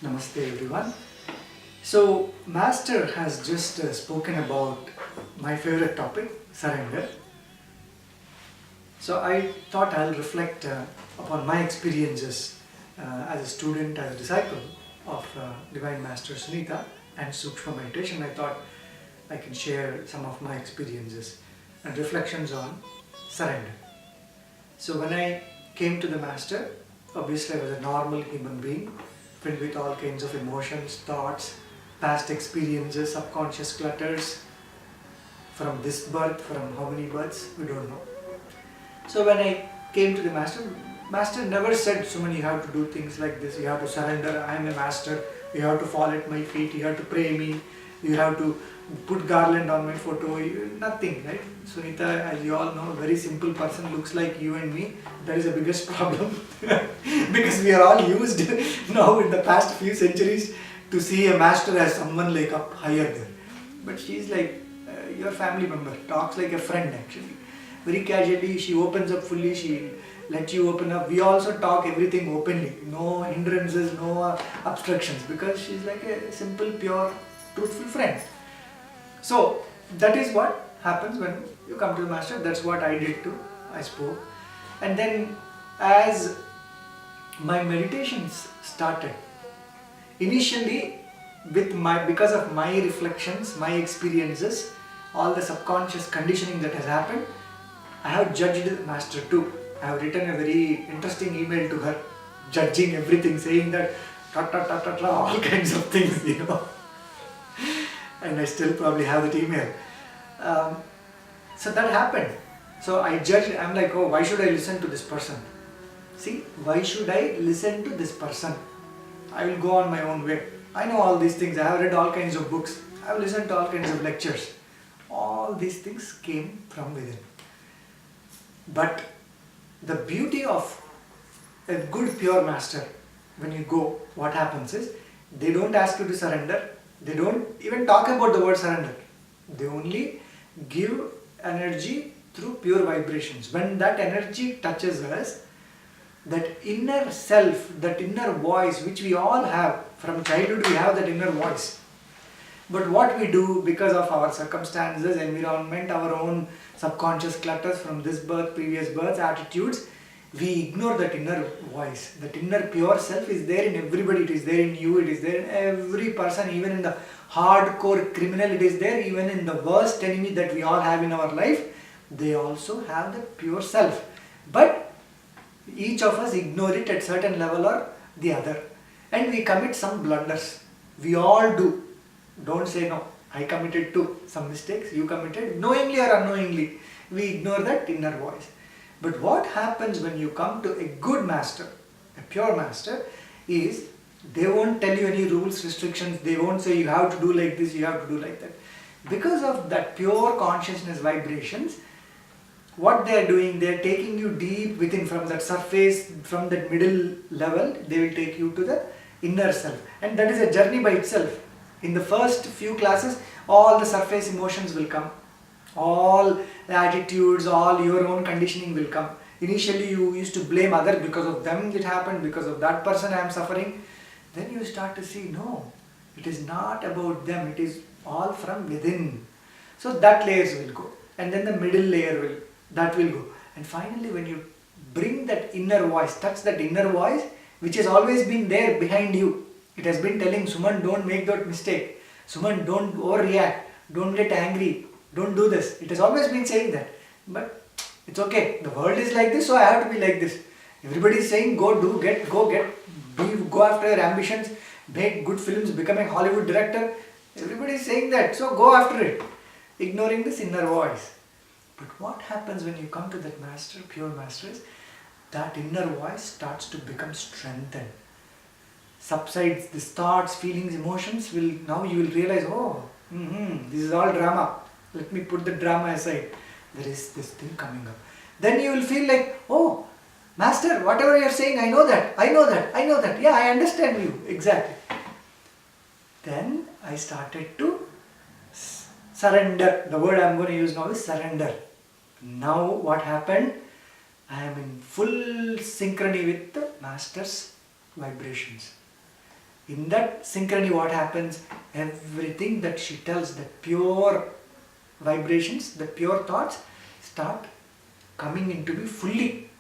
Namaste everyone. So Master has just spoken about my favorite topic, surrender. So I thought I'll reflect upon my experiences as a student, as a disciple of Divine Master Sunita and Sukshma meditation. I thought I can share some of my experiences and reflections on surrender. So when I came to the Master, obviously I was a normal human being filled with all kinds of emotions, thoughts, past experiences, subconscious clutters from this birth, from how many births, we don't know. So when I came to the Master never said, Suman, you have to do things like this, you have to surrender, I am a Master, you have to fall at my feet, you have to pray me, you have to put garland on my photo, nothing, right? Sunita, as you all know, a very simple person, looks like you and me. That is the biggest problem because we are all used now in the past few centuries to see a Master as someone like up higher there. But she is like your family member, talks like a friend actually. Very casually, she opens up fully, she lets you open up. We also talk everything openly, no hindrances, no obstructions, because she's like a simple, pure, truthful friend. So that is what happens when you come to the Master. That's what I did too. I spoke. And then as my meditations started, initially because of my reflections, my experiences, all the subconscious conditioning that has happened, I have judged the Master too. I have written a very interesting email to her, judging everything, saying that all kinds of things, and I still probably have that email. So that happened. So I judged, I'm like, oh, why should I listen to this person? See, why should I listen to this person? I will go on my own way. I know all these things, I have read all kinds of books, I have listened to all kinds of lectures. All these things came from within. But the beauty of a good pure Master, when you go, what happens is, they don't ask you to surrender, they don't even talk about the word surrender. They only give energy through pure vibrations. When that energy touches us, that inner self, that inner voice which we all have, from childhood we have that inner voice. But what we do, because of our circumstances, environment, our own subconscious clutters from this birth, previous births, attitudes, we ignore that inner voice. That inner pure self is there in everybody. It is there in you, it is there in every person, even in the hardcore criminal, it is there, even in the worst enemy that we all have in our life, they also have the pure self. But each of us ignore it at certain level or the other. And we commit some blunders. We all do. Don't say no. I committed too. Some mistakes you committed, knowingly or unknowingly. We ignore that inner voice. But what happens when you come to a good Master, a pure Master, is they won't tell you any rules, restrictions. They won't say you have to do like this, you have to do like that. Because of that pure consciousness vibrations, what they are doing, they are taking you deep within, from that surface, from that middle level, they will take you to the inner self. And that is a journey by itself. In the first few classes, all the surface emotions will come. All the attitudes, all your own conditioning will come. Initially you used to blame others, because of them it happened, because of that person I am suffering. Then you start to see, no, it is not about them, it is all from within. So that layers will go. And then the middle layer will go. And finally when you bring that inner voice, touch that inner voice, which has always been there behind you. It has been telling, Suman, don't make that mistake. Suman, don't overreact. Don't get angry. Don't do this. It has always been saying that. But it's okay. The world is like this, so I have to be like this. Everybody is saying, go do, go after your ambitions, make good films, become a Hollywood director. Everybody is saying that, so go after it. Ignoring this inner voice. But what happens when you come to that Master, pure Master, is that inner voice starts to become strengthened. Subsides, these thoughts, feelings, emotions will, now you will realize, oh, this is all drama. Let me put the drama aside. There is this thing coming up. Then you will feel like, oh, Master, whatever you are saying, I know that. Yeah, I understand you. Exactly. Then I started to surrender. The word I am going to use now is surrender. Now what happened? I am in full synchrony with the Master's vibrations. In that synchrony, what happens? Everything that she tells, the pure vibrations, the pure thoughts start coming into me fully.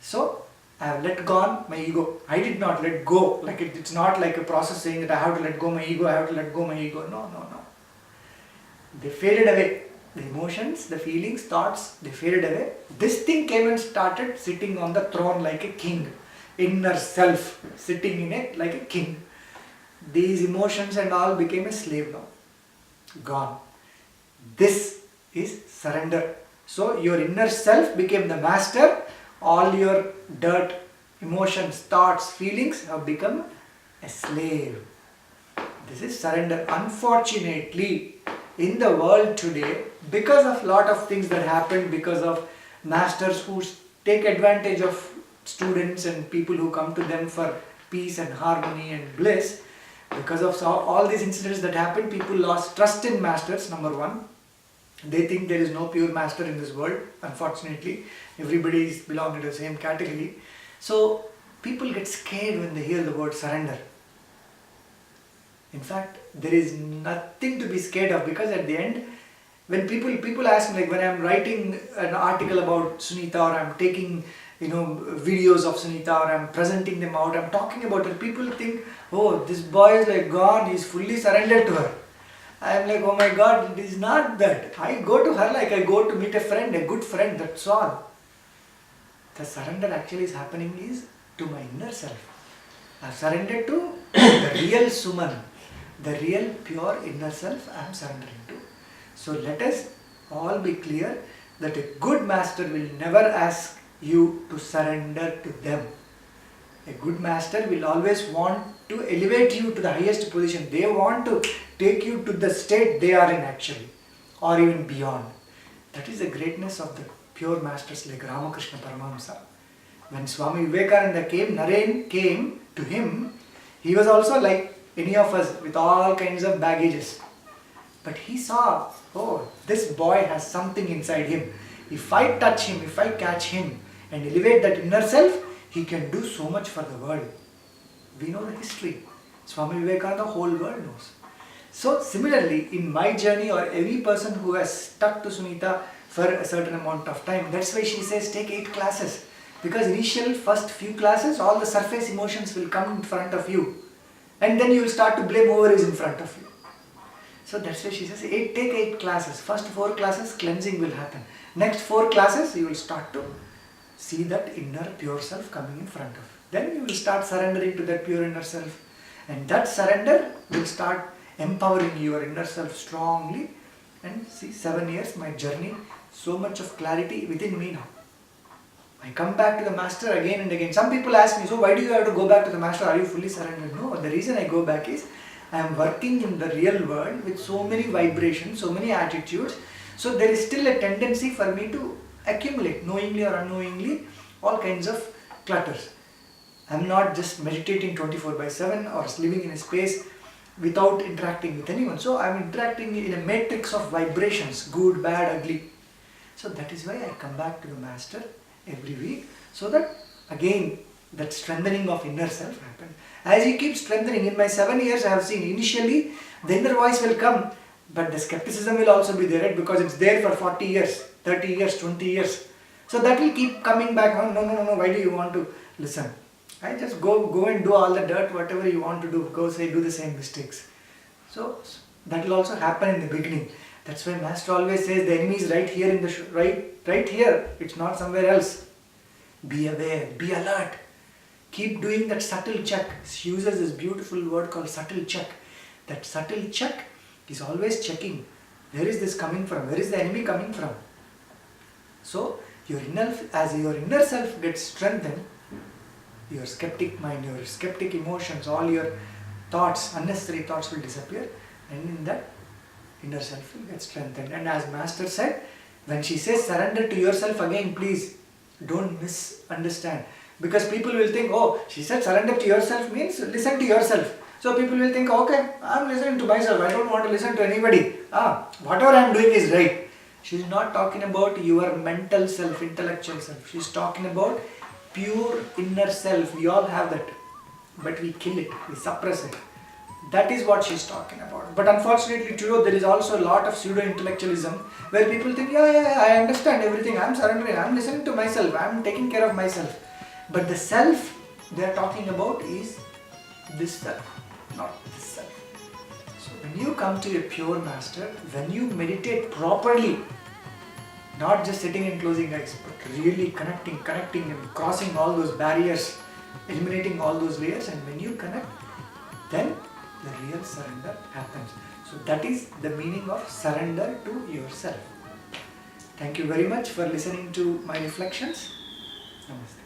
So I have let go on my ego. I did not let go. Like it's not like a process saying that I have to let go my ego, I have to let go my ego. No. They faded away. The emotions, the feelings, thoughts, they faded away. This thing came and started sitting on the throne like a king. Inner self sitting in it like a king. These emotions and all became a slave now. Gone. This is surrender. So your inner self became the master. All your dirt, emotions, thoughts, feelings have become a slave. This is surrender. Unfortunately, in the world today, because of lot of things that happen, because of masters who take advantage of students and people who come to them for peace and harmony and bliss, because of all these incidents that happen, people lost trust in masters, number one. They think there is no pure master in this world. Unfortunately, everybody is belonging to the same category. So people get scared when they hear the word surrender. In fact, there is nothing to be scared of, because at the end, when people ask me, like when I am writing an article about Sunita, or I am taking videos of Sunita, or I am presenting them out, I am talking about her, people think, oh, this boy is like gone, he is fully surrendered to her. I am like, oh my God, it is not that. I go to her like I go to meet a friend, a good friend, that's all. The surrender actually is happening is to my inner self. I have surrendered to the real Suman, the real pure inner self I am surrendering to. So let us all be clear that a good master will never ask you to surrender to them. A good master will always want to elevate you to the highest position. They want to take you to the state they are in actually, or even beyond. That is the greatness of the pure masters like Ramakrishna Paramahamsa. When Swami Vivekananda came, Naren came to him, he was also like any of us with all kinds of baggages. But he saw, oh, this boy has something inside him. If I touch him, if I catch him and elevate that inner self, he can do so much for the world. We know the history. Swami Vivekananda, the whole world knows. So similarly, in my journey, or every person who has stuck to Sunita for a certain amount of time, that's why she says take 8 classes. Because initial first few classes, all the surface emotions will come in front of you. And then you will start to blame whoever is in front of you. So that's why she says take 8 classes. First 4 classes, cleansing will happen. Next 4 classes, you will start to see that inner pure self coming in front of you. Then you will start surrendering to that pure inner self. And that surrender will start empowering your inner self strongly. And see, 7 years, my journey, so much of clarity within me now. I come back to the master again and again. Some people ask me, so why do you have to go back to the master? Are you fully surrendered? No, the reason I go back is I am working in the real world with so many vibrations, so many attitudes. So there is still a tendency for me to accumulate, knowingly or unknowingly, all kinds of clutters. I am not just meditating 24/7 or living in a space without interacting with anyone. So I am interacting in a matrix of vibrations, good, bad, ugly. So that is why I come back to the master every week, so that again that strengthening of inner self happens. As you keep strengthening, in my 7 years I have seen initially the inner voice will come, but the skepticism will also be there, right? Because it's there for 40 years, 30 years, 20 years. So that will keep coming back. Oh, no, why do you want to listen? I just go and do all the dirt, whatever you want to do, go say, do the same mistakes. So that will also happen in the beginning. That's why Master always says the enemy is right here in the right here. It's not somewhere else. Be aware, be alert. Keep doing that subtle check. She uses this beautiful word called subtle check. That subtle check is always checking. Where is this coming from? Where is the enemy coming from? So as your inner self gets strengthened, your skeptic mind, your skeptic emotions, all your thoughts, unnecessary thoughts will disappear, and in that inner self will get strengthened. And as Master said, when she says surrender to yourself, again please don't misunderstand, because people will think, oh, she said surrender to yourself means listen to yourself. So people will think, okay, I am listening to myself, I don't want to listen to anybody. Whatever I am doing is right. She is not talking about your mental self, intellectual self. She is talking about pure inner self. We all have that. but we kill it, we suppress it. That is what she's talking about. But unfortunately today there is also a lot of pseudo-intellectualism where people think, yeah, I understand everything, I'm surrendering, I'm listening to myself, I'm taking care of myself. But the self they are talking about is this self, not this self. So when you come to a pure master, when you meditate properly, not just sitting and closing eyes, but really connecting and crossing all those barriers, eliminating all those layers, and when you connect, then the real surrender happens. So that is the meaning of surrender to yourself. Thank you very much for listening to my reflections. Namaste.